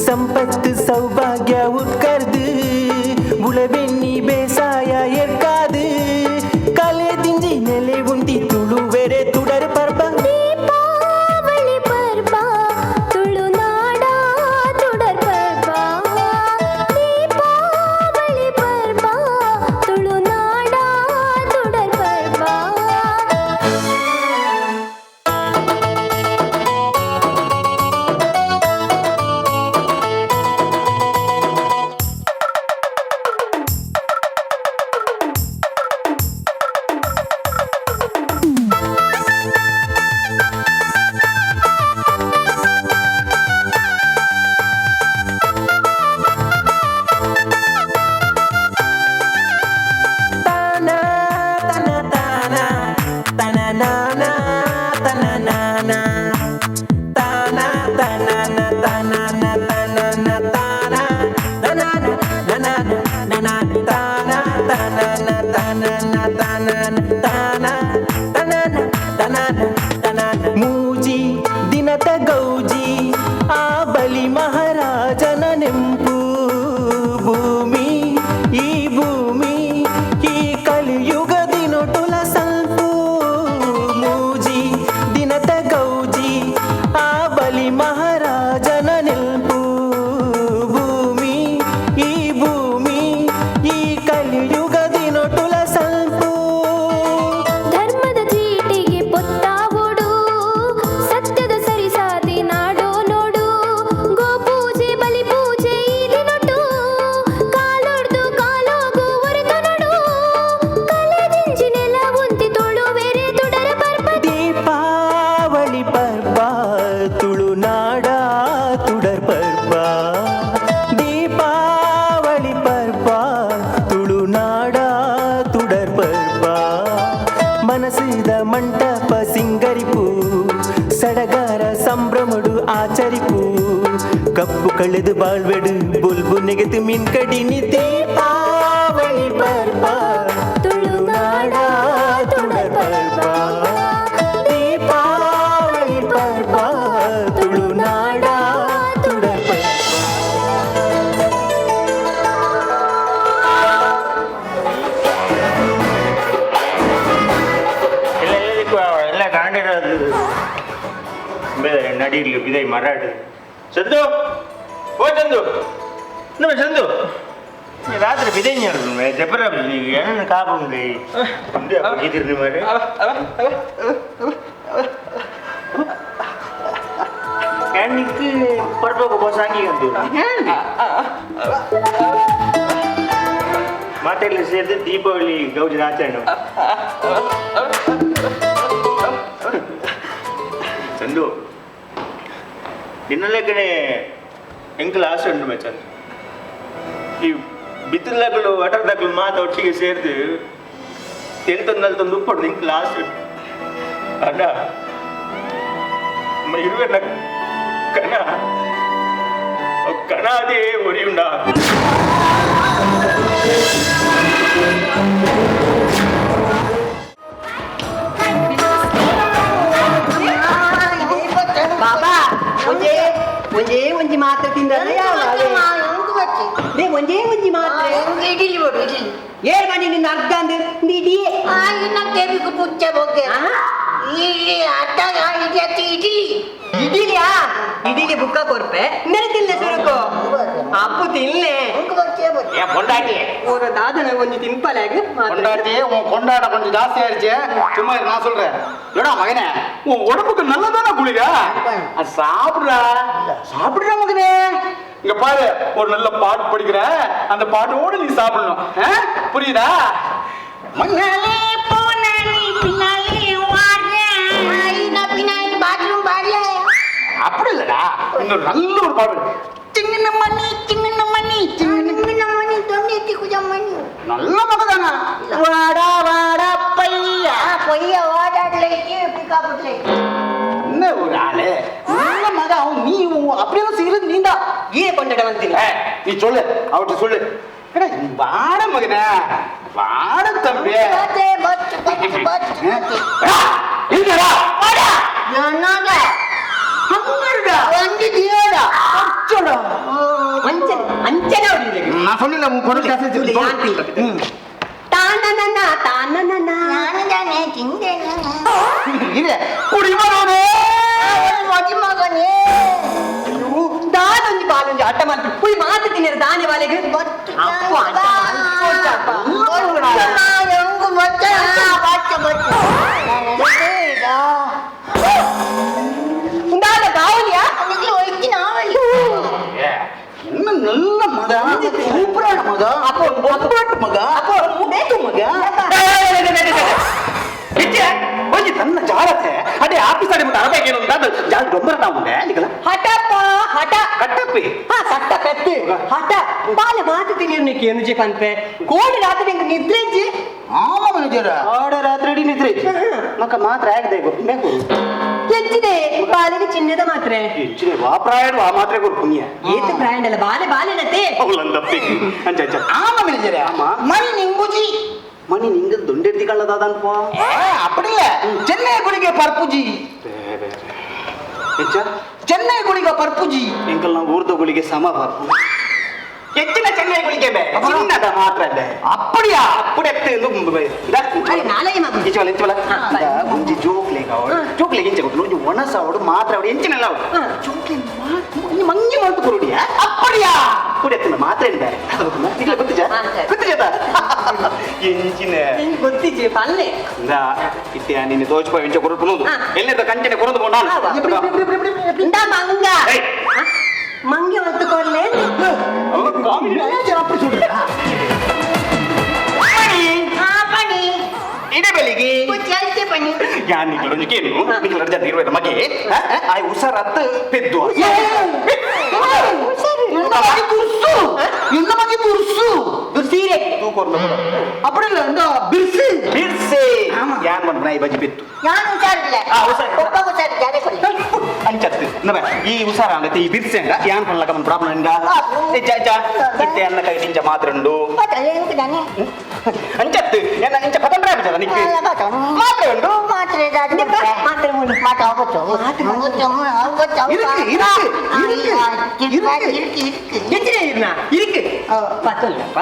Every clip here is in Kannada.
ಸಂಪತ್ತು ಸೌಭಾಗ್ಯ ಉಟ್ಕರ್ದು ಬುಳಬೆನ್ನಿ ಬೇಸಾಯ ಎರ್ಕಾದು ಕಲೆ ತಿಂಜಿ ನೆಲೆ ಉಂಟಿ ತುಳುವೆರೆ ತುಡರ್ ಪರ್ಬ ದೀಪಾವಳಿ ಪರ್ಬ ತುಳುನಾಡ ತುಡರ್ ಪರ್ಬ ದೀಪಾವಳಿ ಪರ್ಬ ತುಳುನಾಡ ತುಡರ್ ಪರ್ಬ ಮೂಜಿ ದಿನದ ಗೌಜಿ ಆ ಬಲಿ ಮಹಾರಾಜನ ನೆಂಪು ಭೂಮಿ ಈ ಭೂಮಿ ಈ ಕಲಿಯುಗದಿ ನೊಟುಲ ಸಲ್ಪು ಮೂಜಿ ದಿನದ ಗೌಜಿ ಆ ಬಲಿ ಮಹಾರಾಜನ ನೆಂಪು ಭೂಮಿ ಈ ಭೂಮಿ ಈ ಕಲಿಯುಗದಿ ನೊಟುಲ ಸಲ್ಪು ಧರ್ಮದ ಚೀಟಿಗೆ ಪೊತ್ತಾವೋಡು ಸತ್ಯದ ಸರಿಸಾತಿ ನಾಡೋ ನೋಡು ಗೋಪೂಜೆ ಬಲಿ ಪೂಜೆ ಈದಿ ನೊಟ್ಟು ಕಾಲೊಡ್ದು ಕಾಲೋಗು ಒರೆತು ನೋಡು ಕಲೆದಿಂಜಿ ನೆಲ ಉಂತಿ ತೊಳುವೆರೆ ತುಡರ ಪರ್ಬ ದೀಪಾವಳಿ ಪರ್ಬ ತುಳುನಾಡ ತುಡರ್ ಪರ್ಬ ದೀಪಾವಳಿ ಪರ್ಬ ತುಳುನಾಡ ತುಡರ್ ಪರ್ಬ ಮನಸ್ಸಿದ ಮಂಟಪ ಸಿಂಗರಿಪು ಸಡಗಾರ ಸಂಭ್ರಮಡು ಆಚರಿಪು ಕಪ್ಪು ಕಳೆದು ಬಾಳ್ವೆಡು ಬುಲ್ಬು ನೆಗೆದು ಮಿನ್ ಕಡಿನಿ ದೀಪಾವಳಿ ಪರ್ಬ ತುಳುನಾಡ ತುಡರ್ ಪರ್ಬ ದೀಪಾವಳಿ ಪರ್ಬ ತುಳುನಾಡ ತುಡರ್ ಪರ್ಬ ಎಲ್ಲ ಕಾಂಡಿರೋದು ನಡಿರ್ಲಿ ಬಿದೈ ಮರಾಡು ಚಂದು ಓ ಚಂದು ನಮ್ಮ ಚಂದು ರಾತ್ರಿ ಬಿದೈ ಜಬರ ಏನು ಕಾಪುಂದಿ ಇದ್ರಿ ಮರೆ எனக்கு படுப்போக்கு போசாங்கி வந்து ಮಾತೆಲ್ಲ ಸೇರಿದು ದೀಪಾವಳಿ ಗೌಜಿ ಆಚರಣೆ ಚಂದು ನಿನ್ನಲೆಕ್ಕನೆ ಎಂಕಲ್ ಆಸೆ ಉಂಟು ಮಚ್ಚಂದು ಈ ಬಿತ್ತಲಾಗಲು ವಟರ್ದಾಗಲು ಮಾತು ಒಟ್ಟಿಗೆ ಸೇರಿದು ತೆಲ್ತೊಂದು ಉಪ್ಪಡ್ದು ಎಂಕಲ್ ಆಸೆ ಉಂಟು ಅಣ್ಣ ಇರುವೆ ಕಣ ಕಣ ಅದೇ ಒರಿಯುಂಡ ಬಾಬಾ ಒಂದೇ ಒಂಜಿ ಮಾತ್ರ ತಿಂದ್ರೆ ಒಂದೇ ಒಂಜಿ ಮಾತ್ರ ಏನ್ ಮಾಡಿ ನಿನ್ನ ಅರ್ಧ ಅಂದ್ರೆ ಇಡೀ ಇಡೀಲಿಯಾ ಇಡೀಲಿ ಬುಕ್ಕ ಕೊರ್ಪೆ ನೆರೆ ತಿನ್ನೆ ಸುರುಕು ಅಪ್ಪು ತಿನ್ನೆ ಕೊಂಡಾಟಿ ஒரு தாதனை கொஞ்சம் திம்பலாக கொண்டாட்டி உன் கொண்டாட கொஞ்சம் ஜாஸ்தி ஆயிடுச்சு சும்மா இரு, நான் சொல்றேன் இல்லடா மகனே உன் உடம்புக்கு நல்லதானே குளிகா அது சாப்பிடுறா சாப்பிடுறா மகனே இங்க பாரு ஒரு நல்ல பாட்டு படிக்கிற அந்த பாட்டோட நீ சாப்பிடணும் ஆ? புரியுதா மகனாலே போனாலே பின்னாலே அப்படி இல்லடா இன்னொரு நல்ல ஒரு பாட்டு சின்ன மணி நல்ல மகதானா வாடா வாடா பையா என்ன ஒரு ஆளு நல்ல மகன் அவன் நீ அப்படியெல்லாம் செய்யறது நீந்தா ஏன் கொண்டாட வந்து நீ சொல்லு அவர்கிட்ட சொல்லு ஏடா, நீ வாட மகனே வாட தம்பி இல்லடா வாடா நான் சொல்லல உன் பொருள் ಅಟ್ಟ ಮಾಡ್ತೀವಿ ಪುಯ್ ಮಾತು ತಿನ್ನರು ದಾನೆ ವಾಲೆಗೆ காவலியா என்ன நல்ல மக சூப்பரான மக அப்போ பொப்பாட்டு மக அப்போ முட்டு மக கொஞ்சம் தನ್ನ ಜಾರತೆ ಅದೇ ಆಫೀಸ್ ಅಡಿ ಮುಂದೆ ಅರಬೇಕೇನು ಅಂತ ಜಾಗ ಡೊಂಬರ ನಾವು ಮುಂದೆ ನಿಕಲ ಹಠಪ್ಪ ಹಠ ಕಟ್ಟಪ್ಪಿ ಹಾ ಕಟ್ಟ ಪೆತ್ತು ಹಠ ಬಾಲೆ ಮಾತು ತಿಳಿಯರ್ನಿಕ್ಕೆ ಏನು ಜೆ ಕನ್ಪೆ ಕೋಡಿ ರಾತ್ರಿ ನಿಂಗೆ ನಿದ್ರೆ ಇಜ್ಜಿ ಆಮ ಮನುಜರ ಆಡ ರಾತ್ರಿ ನಿದ್ರೆ ನಕ ಮಾತ್ರ ಆಗದೆ ಬೇಕು ಹೆಚ್ಚಿದೆ ಬಾಲೆಗೆ ಚಿನ್ನದ ಮಾತ್ರ ಹೆಚ್ಚಿನ ವಾಪ್ರಾಯಡು ಆ ಮಾತ್ರೆ ಕೊಡು ಪುಣ್ಯ ಏತು ಬ್ರ್ಯಾಂಡ್ ಅಲ್ಲ ಬಾಲೆ ಬಾಲೆನತೆ ಅವಳಂದಪ್ಪಿ ಅಂಚ ಅಂಚ ಆಮ ಮನುಜರ ಆಮ ಮಣಿ ನಿಂಗುಜಿ ಮಣಿ ನಿಂಗ ದೊಂಡೆಡ್ತಿ ಕಳ್ಳದಾದನ್ಪೋ அப்படி இல்ல சென்னை குடிக்க பர்புஜி சென்னை குடிக்க பர்புಜಿ ಎಂಕಲ್ ನಾವು ಊರ್ದ ಗುಳಿಗೆ ಸಮ ಪರ್ಪು ಹೆಚ್ಚಿನ ಚೆನ್ನೈ ಗುಳಿಗೆ ಚಿನ್ನದ ಮಾತ್ರ ಅಪ್ಪಡಿಯಾ ಅಪ್ಪಡೆತ್ತೆ ನಾಳೆಗೆ ಮಗು ಒಂಜಿ ಜೋಕ್ಲೆ ಇಂಚ ಕೊಟ್ಟು ಒಂಜಿ ಒಣಸ ಅವಡು ಮಾತ್ರ ಅವಡು ಎಂಚಿನಲ್ಲ ಅವಡು ಜೋಕ್ಲೆ ಮಂಗಿ ಮಾಡ್ತು ಕೊರುಡಿಯಾ ಅಪ್ಪಡಿಯಾ ಕುಡಿಯತ್ತಿನ ಮಾತ್ರ ಇದ್ದಾರೆ ಗೊತ್ತಿಜ ಎಂಚಿನ ಗೊತ್ತಿಜ್ಜಿ ಪಲ್ಲೆ ಇತ್ತೆ ನಿನ್ನೆ ತೋಚ್ಪೋ ಇಂಚ ಕೊರಡು ಎಲ್ಲದ ಕಂಚನೆ ಕೊರದು ಮಂಗ ಮಂಗೆ ಹೊತ್ತುಕೊಳ್ಳೆ ಇಡಬೆಲಿಗೆ ಯಾನ್ ನಿಕ್ಲೊಂಜಿಕೇನು ನಿಕ್ಲ ರಜಾ ಇರುವೆ ಮಗೆ ಆಯ್ ಉಸರತ್ ಪೆದ್ದು என்ன மகி துர்சு ದುರ್ಸೀರೆ ತೂಕೋರ್ನ அப்படி இல்ல இந்த ಬಿರ್ಸಿ ಬಿರ್ಸೆ ಯಾನ್ ಮನ್ಬನ ಈ ಬಜಿ ಬಿತ್ತು ನಾನು ಹುಷಾರಿಲ್ಲ ಒಬ್ಬ ಹುಷಾರು ಜಾರೆ ಕೊಡಿ ಅಂಚತ್ತು ನಬ ಈ ಉಸಾರ ಅಂಗತಿ ಈ ಬಿರ್ಸೆ ಅಂಗ ಯಾನ್ ಪಲ್ಲಕ ಮನ್ ಪ್ರಾಬ್ಲಮ್ ಇಂದ ಜ ಇತ್ತೆ ಅನ್ನ ಕೈ ನಿಂಚ ಮಾತ್ರ ಉಂಡು ಅಂಚತ್ತು ಎನ್ನ ನಿಂಚ ಪತಂದ್ರ ಬಿಜರ ನಿಕ್ಕೆ ಮಾತ್ರ ಉಂಡು ಮಾತ್ರೆ ಮಾತ್ರೆ ಮಾತ್ರ ಆಗುತ್ತೆ ಹೆಚ್ಚಿನ ಇರ್ನ ಇருக்கு ಪತ್ತಲ್ಲಪ್ಪ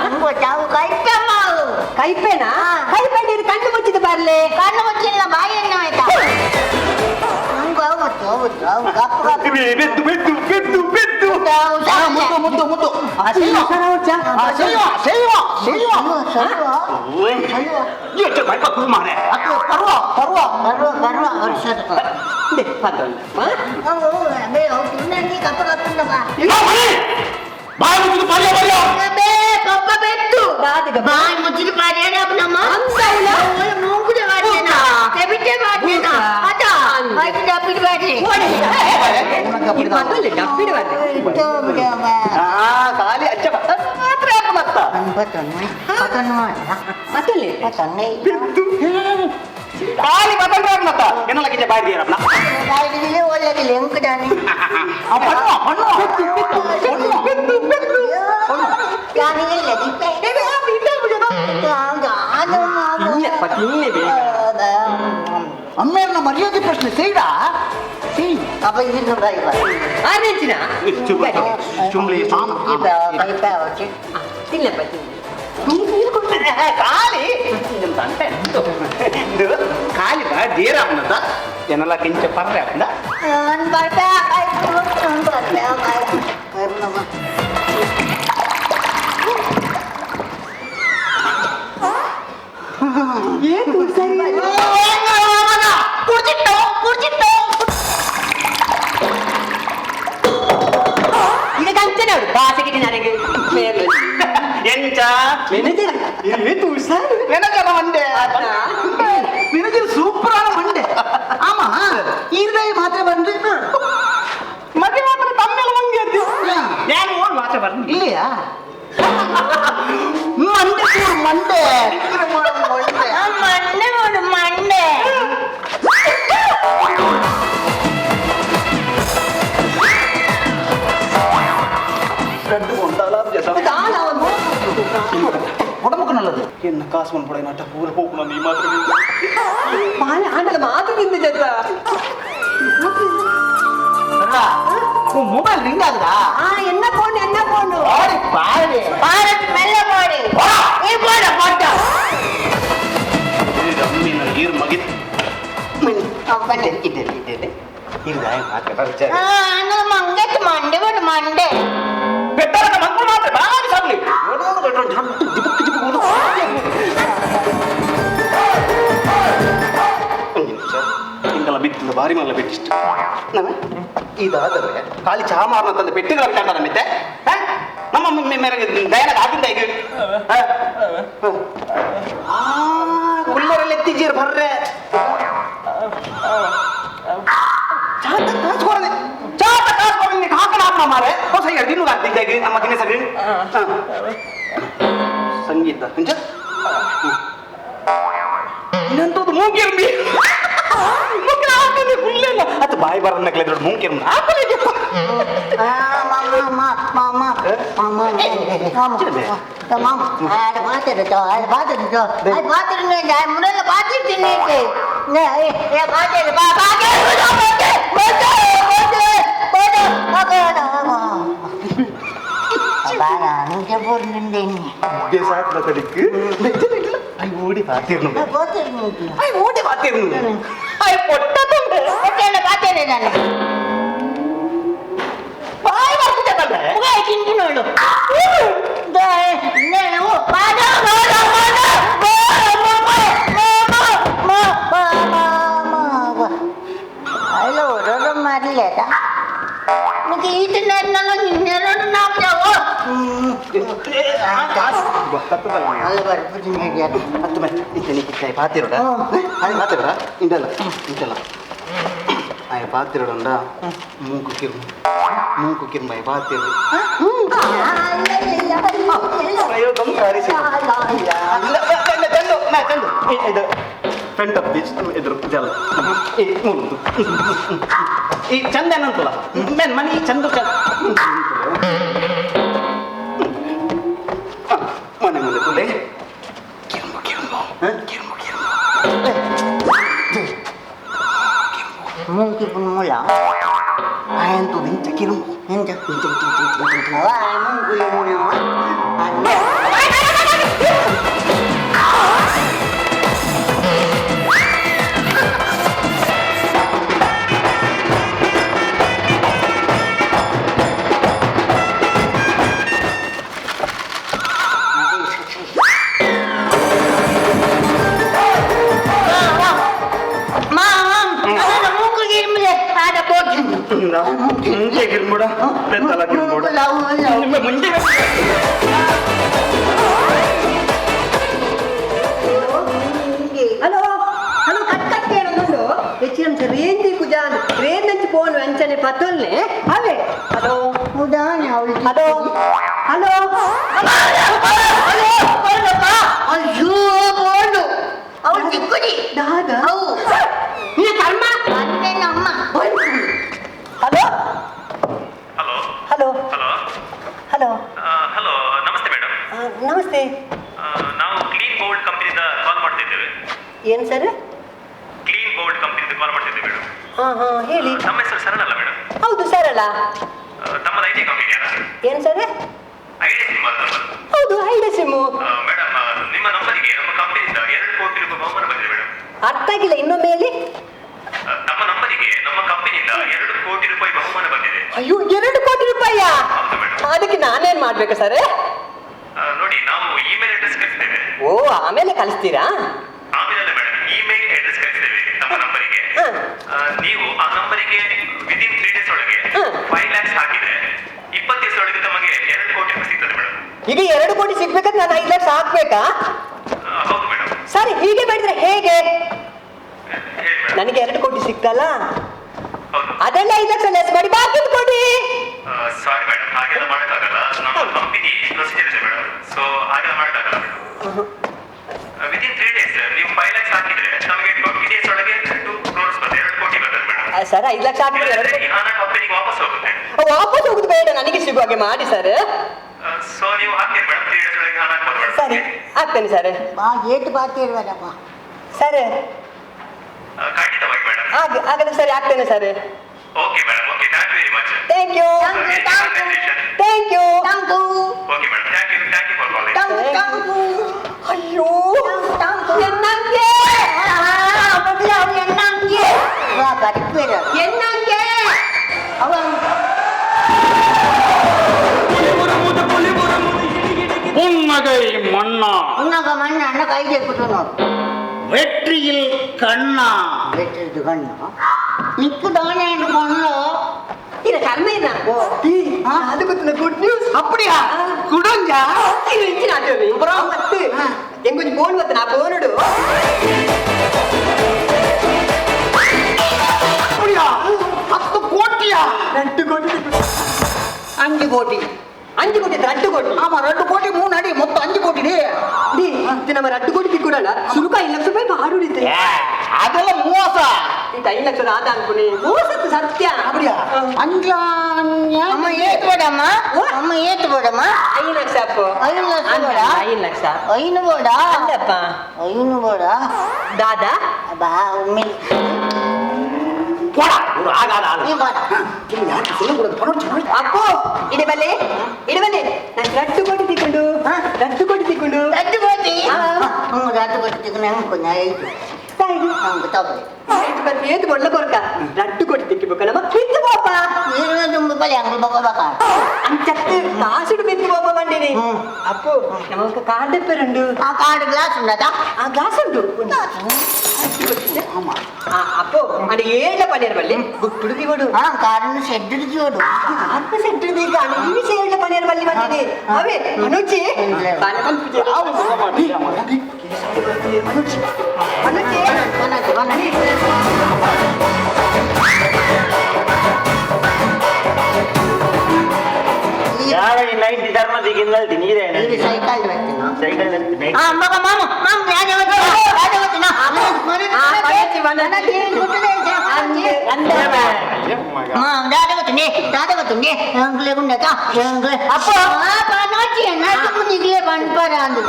ಕೈಪೇನಾ ಕೈಪೇನ ಇದು ಕಣ್ಣು ಮುಚ್ಚಿದ ಬರ್ಲೆ ಕಣ್ಣು ಮುಚ್ಚಿಲ್ಲ ಬಾಯಿಯನ್ನು ಆಯ್ತಾ ಬೆದ್ದು ಬೆದ್ದು ಬೆದ್ದು ಬೆದ್ದು ಮುದ್ದು ಮುದ್ದು ಮುದ್ದು ಕಪ್ಪ ಕಪ್ಪ ಬಾಯಿ ಮುಗಿದು ಬರ್ಯ ಬರ್ಯ ఒక్క పెట్టు రాదుగా. బాయ్ ముచ్చిడి పాడేనా అప్పుడమ్మ అంతేనా? మూకుడే వాడినా తెబిటే వాడినా అట అయితే డబ్బిడి వాడి మతులు డబ్బిడు వాళ్ళు ఖాళీ అచ్చ మాత్రం మతులు ఖాళీ పతండి రాకమత్త ఎన్నలకి బయట తీయరప్ప వాళ్ళకి లెంకుడాని అమ్మేరన్న మర్యాద ప్రశ్న చేయడా అപ്പൊ ఇది ఆర్నించిన ఖాళీ ఖాళీ తీయరాకమత్త ఎన్నలకించ పర్రాకుండా ഇത് കളിച്ചനാണ് ഭാഷയ്ക്ക് ഞാൻ പേര് ಎಂಚಾ മെനേജർ வெனக்கட மண்டே மினஜர் சூப்பரான மண்டே ஆமா இருதை மாத்திர வந்து மதி மாத்திர தம்மெல வந்து நான் ஓன் மாத்திர வந்து இல்லையா மண்டே ஒரு மண்டே மண்டே ஒரு மண்டே ரெண்டு கொண்டாலாம் உடம்புக்கு நல்லது என்ன காசு பண்ண நட்ட ஊர போக்கணும் நீ மாத்திரம் ஆண்டல மாத்திரம் இருந்து சேத்தா உன் மொபைல் ரிங் ஆகுதா என்ன போன் பாடி பாடு பாரத் மெல்ல போடு நீ போட போட்டோ ஈர் மகித் அப்படி இருதாய மாத்திர அங்க மங்கத்து மண்டே ஒரு மண்டே பெட்டரங்க மங்கல் மாத்திர பாடி சாப்பிடு ஒருவங்க பெட்டரங்க ஜிபுக்கு ஜிபுக்கு ಇಂಗಲ ಬಿತ್ತಿಲ್ಲ ಬಾರಿ ಮಲ್ಲ ಬಿಟ್ಟಿಷ್ಟು ಇದಾದರೆ ಖಾಲಿ ಚಹಾ ಮಾರನ ತಂದು ಪೆಟ್ಟಿಗೆ ಬಿಟ್ಟಾರ ಮಿತ್ತೆ ನಮ್ಮ ಮೇರೆಗೆ ದಯನ ಹಾಕಿದ್ದ ಈಗ ಕುಲ್ಲರಲ್ಲಿ ಎತ್ತಿದ್ದೀರಿ ಬರ್ರೆ ಚಾತ ಕಾಸ್ಕೊಡದೆ ಹಾಕಣ ಹಾಕೋಣ ಮಾರೆ ಹೊಸ ದಿನ ಹಾಕ್ತಿದ್ದ ಈಗ ನಮ್ಮ ದಿನಸರಿ ಸಂಗೀತ ಹಿಂಜ ಇನ್ನಂತದ್ದು ಮೂಗಿರ್ಬಿ ಅದು ಬಾಯಿ ಬರನ್ನ ಕೇಳಿದ್ರು ಮೂಗಿರ್ಮ ഓടി പാത്തിരുന്നു ഓടി പാത്തിരുന്നു പൊട്ടത്തുണ്ട് ಬಾಯಿ ಬರ್ತಿದ್ದಲ್ಲ ತಿಂತಿನೋಳು హలో రెండు మారలేదా నీకు ఈత నేర్నాలో నిన్నెరడు నాకు రావు ಹತ್ತು ಮತ್ತೆ ಇದ್ದೇನೆ ಕಿತ್ತಾಯಿ ಪಾತಿರೋಡ ಅದು ಮಾತಾಡ್ರ ಇಂಟಲ್ಲ ಇಂಟಲ್ಲ ಆಯ ಪಾತಿರೋಡ ಮೂಕು ಕಿರ್ಮ ಪಾತಿರು ಪ್ರಯೋಗಂ ಕಾರಿಸಿ ಚಂದು ಇದು ಫ್ರಂಟ್ ಆಫ್ ದಿಸ್ ಎದುರು ಜಲ ಈ ಮೂರು ಈ ಚಂದ ಏನಂತಲ್ಲ ಮೇನ್ ಮನಿ ಚಂದ ಮನೆ ಮುಂದೆ ತುಲೆ mungkin pun mula ayan tuh binca kirim Hinta wah mungkin mula ಮುಂಚೆ ಗಿರ್ಮುಡ ಬೆತ್ತಲ ಗಿರ್ಮುಡ ಮುಂಚೆ హలో హలో కట్ కట్ కేనుండు ಹೆಚ್ಚಿನ ರೇಂಜಿ ಕುಜಾನ್ ರೇಂಜ್ నుంచి ಫೋನ್ ವಂಚನೆ ಪತ್ತೊಲ್ನೆ ಅವೇ ಹಲೋ ఉదాని అవును ಹಲೋ ಹಲೋ అయ్యో బోళ్ళు అవును దిక్కుని దాదా అవు నీ కర్మ అంతేనమ్మ hello hello hello hello hello hello ನಮಸ್ತೆ ಮೇಡಮ್ ನಮಸ್ತೆ ನಾವು ಕ್ಲೀನ್ ಬೋಲ್ಡ್ ಕಂಪನಿಯಿಂದ ಕಾಲ್ ಮಾಡ್ತಿದ್ದೇವೆ ಏನು ಸರ್ ಕ್ಲೀನ್ ಬೋಲ್ಡ್ ಕಂಪನಿಯಿಂದ ಕಾಲ್ ಮಾಡ್ತಿದ್ದೇವೆ ಮೇಡಮ್ ಹಾ ಹೇಳಿ ನಮ್ಮ ಹೆಸರು ಸರಳ ಅಲ್ಲ ಮೇಡಮ್ ಹೌದು ಸರ್ ಅಲ್ಲ ತಮ್ಮದು ಐ ಟಿ ಕಂಪನಿಯಲ್ಲ ಏನು ಸರ್ ಐಡಿಯಾ ಸಿಮ್ ಅಂತ ಹೌದು ಐಡಿಯಾ ಸಿಮ್ಮು ಮೇಡಮ್ ನಿಮ್ಮ ನಂಬರಿಗೆ ನಮ್ಮ ಕಂಪನಿಯಿಂದ 2 ಕೋಟಿ ರೂಪಾಯಿ ಬಹುಮಾನ ಬಂದಿದೆ ಮೇಡಮ್ ಅರ್ಥ ಆಗಿಲ್ಲ ಇನ್ನೊಮ್ಮೆ ಹೇಳಿ ನಮ್ಮ ನಂಬರಿಗೆ ನಮ್ಮ ಕಂಪನಿಯಿಂದ 2 ಕೋಟಿ ರೂಪಾಯಿ ಬಹುಮಾನ ಬಂದಿದೆ ಅಯ್ಯೋ 2 ಕೋಟಿ ರೂಪಾಯಿಯಾ ಹೌದು ಮೇಡಮ್ ಅದಕ್ಕೆ ನಾನೇನ್ ಮಾಡ್ಬೇಕು ಸರ್ ನೋಡಿ ನಾವು ಇಮೇಲ್ ಅಡ್ರೆಸ್ ಕಳಿಸ್ತೇವೆ ಓ ಆಮೇಲೆ ಕಳಿಸ್ತೀರಾ ಆಮೇಲೆ ಮೇಡಮ್ ಇಮೇಲ್ ಅಡ್ರೆಸ್ ಕಳಿಸ್ತೇವೆ ನಮ್ಮ ನಂಬರಿಗೆ ನೀವು ಆ ನಂಬರಿಗೆ ವಿದಿನ್ 3 ಡೇಸ್ ಒಳಗೆ 5 lakhs ಹಾಕಿದ್ರೆ 20 ದಿವಸ ಒಳಗೆ ತಮಗೆ 2 ಕೋಟಿ ರೂಪಾಯಿ ಸಿಗ್ತದೆ ಮೇಡಮ್ ಈಗ 2 ಕೋಟಿ ಸಿಗ್ಬೇಕಂದ್ರೆ ನಾನು 5 ಲಕ್ಷ ಹಾಕ್ಬೇಕಾ ಹೌದು ಮೇಡಮ್ ಸರ್ ಹೀಗೆ ಮಾಡಿದ್ರೆ ಹೇಗೆ ಹೇಳಿ ಮೇಡಮ್ ನನಗೆ 2 ಕೋಟಿ ಸಿಕ್ತಲ್ಲ ಹೌದು ಅದೆಲ್ಲ 5 ಲಕ್ಷ ಲೆಸ್ ಮಾಡಿ ಬಾಕಿ ಕೊಡಿ ಸಾರಿ ಮೇಡಮ್ ಹಾಗೆಲ್ಲ ಮಾಡೋಕ್ಕಾಗಲ್ಲ ನಮ್ಮ ಕಂಪನಿ ಪ್ರೊಸೀಜರ್ ಇದೆ ಮೇಡಮ್ ಸೊ ಹಾಗೆಲ್ಲ ಮಾಡೋಕ್ಕಾಗಲ್ಲ ಮೇಡಮ್ ವಿದಿನ್ 3 ಡೇಸ್ ನೀವು 5 lakhs ಹಾಕಿದ್ರೆ ನಮಗೆ 20 ಡೇಸ್ ಒಳಗೆ 2 crores ಬರ್ತದೆ 2 ಕೋಟಿ ಬರ್ತದೆ ಮೇಡಮ್ ಸರ್ 5 ಲಕ್ಷ ಹಾಕಿದ್ರೆ 2 ಕೋಟಿ ಈ ಹಣ ಕಂಪನಿಗೆ ವಾಪಸ್ ಹೋಗುತ್ತೆ ವಾಪಸ್ ಹೋಗುದು ಬೇಡ ನನಗೆ ಸಿಗುವ ಹಾಗೆ ಮಾಡಿ ಸರ್ ಸೊ ನೀವು ಹಾಕ್ತೀರಿ ಮೇಡಮ್ 3 ಡೇಸ್ ಒಳಗೆ ಹಣ ಹಾಕ್ಬೋದು ಸರಿ ಮೇಡಮ್ ಹಾಕ್ತೇನೆ ಸರ್ ಬಾ ಏಟು ಬಾತಿರುವದಪ್ಪ ಸರ್ ಖಂಡಿತವಾಗಿ ಮೇಡಮ್ ಹಾಗಾದ್ರೆ ಸರಿ ಹಾಕ್ತೇನೆ sir okay madam okay thank you very much thank you thank you thank you okay madam thank you for calling thank you thank you ಅಯ್ಯೋ ಟಾಂಕು ಎನ್ನಂಗೆ ಮೊದಲು ಅವಳು ಎಣ್ಣಂಗೆ ವಾ ಬದುಕಬೇಡ ಎನ್ನಂಗೆ ಅವನು புன்னகை மன்னா உன்னக மண்ண அண்ண கையை குட்டணும் வெற்றியில் கண்ணா வெட்டுறது கண்ணு நிக்குதானே கண்ணு இது கர்மைனா அது குத்துன குட் நியூஸ் அப்படியா குடஞ்சா இது இஞ்சி நாட்டு அப்புறம் பத்து எங்க கொஞ்சம் போன் பத்து நான் போனடு அப்படியா 10 கோட்டியா 2 கோடி 5 கோಟಿ 5 ಕೋಟಿ 2 ಕೋಟಿ ஆமா 2 கோಟಿ 3 அடி மொத்தம் 5 கோಟಿ டி ಡಿ ಇದು ನಮ್ಮ 2 ಕೋಟಿ ತಿಕ್ಕೊಡಲ್ಲ ಸುರುಕ 5 ಲಕ್ಷ ರೂಪಾಯಿ ಬಾಡು ಉಳಿತೆ அதெல்லாம் மோச ಇದು 5 ಲಕ್ಷ ಆದ ಅನ್ಕೊನಿ ಮೋಸತ್ತು ಸತ್ಯ அப்படியா ಅಮ್ಮ ಏತು ಬೇಡಮ್ಮ ಅಮ್ಮ ಏತು ಬೇಡಮ್ಮ 5 ಲಕ್ಷ ಅಪ್ಪ 5 ಲಕ್ಷ ಬೇಡ 5 ಲಕ್ಷ ಐನು ಬೇಡ ಅಂದಪ್ಪ ಐನು ಬೇಡ ದಾದಾ ಬಾ ಉಮ್ಮಿ போடா ஒரு ஆகாத ஆளு ನೀ ಬೇಡ நீ யாருக்கு சொல்ல கூடாது பணம் ಅಪ್ಪು ಇಡಬಲ್ಲೆ ನಾನು 2 ಕೋಟಿ ತಿಕ್ಕೊಂಡು 2 ಕೋಟಿ ತಿಕ್ಕೊಂಡು ರದ್ದು ಕೊಡ್ತಿ ರದ್ದು ಕೊಡ್ತಿದ್ದು ನಂಗೆ ಕೊಂಚ ಐದು ನಂಗೆ ತಗೊಳ್ಳಿ ಏತು ಕೊಡ್ಲ ಕೊರ್ಕ 2 ಕೋಟಿ ತಿಕ್ಕಿಬೇಕು ನಮ್ಮ ಪಿಂತು ಪಾಪ 20 ರೂಪಾಯಿ ಅಂಗಡಿ ಬಗೋಬೇಕಾ ಅಂಚತ್ತು ಕಾಸುಡು ಪಿಂತು ಪಾಪ ಬಂದಿನಿ ಅಪ್ಪು ನಮಕ ಕಾರ್ಡ್ ಪೇರುಂಡು ಆ ಕಾರ್ಡ್ ಗ್ಲಾಸ್ ಉಂಡದಾ ಆ ಗ್ಲಾಸ್ ಉಂಟು ಅಪ್ಪು ಅದು 7 ಪನಿಯರ್ ಬಲ್ಲಿ ಗುಟ್ಟುಡು ದಿವಡು ಆ ಕಾರ್ಡ್ ಶೆಡ್ ಜೋಡು ಆತ್ಮ ಸೆಂಟರ್ ದೀಗ ಈ 7 ಪನಿಯರ್ ಬಲ್ಲಿ ಬಂದಿನಿ ಅವೇ ಅನುಚಿ ಬಾಲ ಬಂತು ಅನುಚಿ ನೈಟ್ ಧರ್ಮದಿಗಿಂದ ನೀರೇನು ఇది సైకిల్ పెట్టినా ಸೈಕಲ್ ఆ అమ్మక మామ మామ రాజవతినా మరి రాజవతుంది లేకుండా అప్పో పనొచ్చి నాకు నీకులే పంపరాంది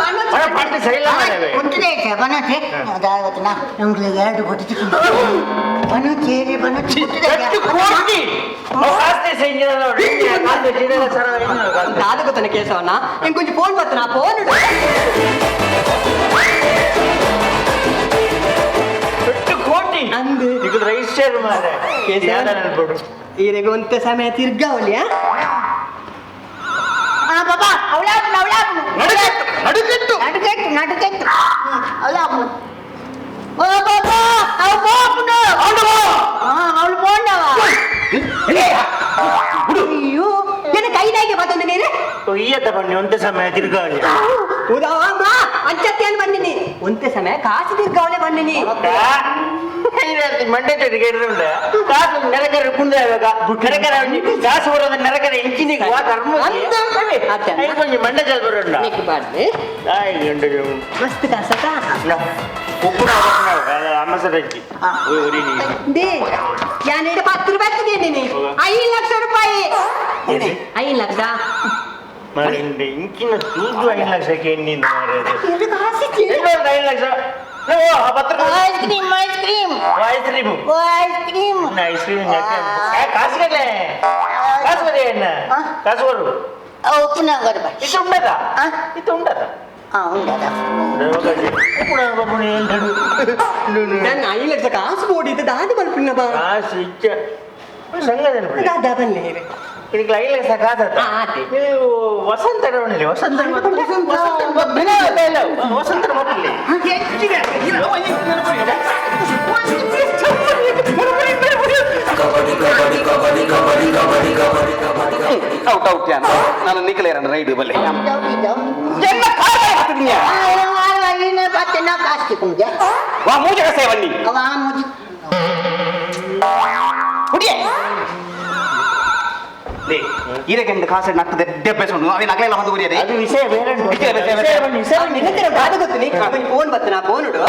పంట సైలా కొట్టుదేసా పనొచ్చి రాజవతినా ఇంట్లో 2 కొట్టి పనొచ్చి పనొచ్చి ಕೋಟಿ ಆಸ್ತಿ ಸಂಜೆಲ್ಲ ಕಾದು ಜಿರಲ ಸರ ಕಾದು ಗೊತ್ತನ ಕೇಸವನ್ನ ಇಂಕೊಂಚ ಫೋನ್ ಬತ್ತನ ಫೋನ್ ಕೋಟಿ ಅಂದು ಈಗ ರಿಜಿಸ್ಟರ್ ಮಾರೆ ಯಾದ ನೆನಪಡು ಈರೆಗೆ ಒಂತೆ ಸಮಯ ತಿರ್ಗಾವಲಿಯಾ ఆ బాబా అవలాపు நடுக்கட்டு నడుకెట్టు అవలాపు ఓ బాబా అవు పోపుడు ಅವಳು పోండవా ಅಯ್ಯೋ ಏನ ಕೈದಾಗೆ ಬತ್ತಂದ ನೀನು ಈಯತ್ತ ಬನ್ನಿ ಒಂತೆ ಸಮಯ ತಿರ್ಗಾವಲಿ ಉದಾಮ ಅಂಚತ್ತೇನು ಬಂದಿನಿ ಒಂತೆ ಸಮಯ ಕಾಸು ತಿರ್ಗಾವಳೆ ಬನ್ನಿ ಮಂಡೆ ಚಟಿಗೆ ಕಾಸು ನೆರಕರ ಕುಂದಾಗ ನೆರಕರ ಕಾಸು ಬರೋದ ನೆರಕರ ಇಂಚಿನಿಗೆ ಕೊಂಚ ಮಂಡೆ ಚಲ್ ಬರೋಣ ಮಸ್ತ್ ಕಾಸಕ ಉಪ್ಪು ಅಮ್ಮ ಸರಜ್ಜಿ ದೇ ಯಾನೇನು 10 ರೂಪಾಯಿ ತಿಂದಿದ್ದೀನಿ 5 ಲಕ್ಷ ರೂಪಾಯಿ 5 ಲಕ್ಷ ಇಂಚಿನ ತೂಗು 5 ಲಕ್ಷಕ್ಕೆ ಎಣ್ಣಿಂದ ಇದು ಕಾಸು 5 lakh ice cream ice cream ice cream ice cream ice cream ಕಾಸು ಕಟ್ಲೆ ಕಾಸು ಬರೀ ಅಣ್ಣ ಕಾಸು ಬರು ಉಪ್ಪುನ ಬರಬ ಇದು ಉಂಟದ ಇದು ಉಂಟದ ఉండదా ನಾನು 5 ಲಕ್ಷ ಕಾಸು ಓಡಿದ್ದು ದಾದಿ ಬಲ್ಪಿನ ಬಾ ಕಾಸು ಇಚ್ಚ ಸಂಗದನ ದಾದ ಬನ್ನಿ ಇದಕ್ಕೆ 5 ಲಕ್ಷ ಕಾಸತ್ತ ನೀವು ವಸಂತ ನೋಡಿ ವಸಂತ ವಸಂತ ಮಕ್ಕಳಲ್ಲಿ ಔಟ್ ಔಟ್ ಯಾನ ನಾನು ನಿಖಲೇರನ್ ರೈಡ್ ಬಲ್ಲೆ వా మూజ కసేవన్నీ ఈరకెందు కాసే నట్టు దెబ్బేసుండు అవి నగలేల మందు గురియది ಅದು ವಿಷಯ ಬೇರೆ ನಿನ್ನ ದಾದ ಗೊತ್ತು ನೀ ಫೋನ್ ಬತ್ತ ನಾ ಫೋನುಡು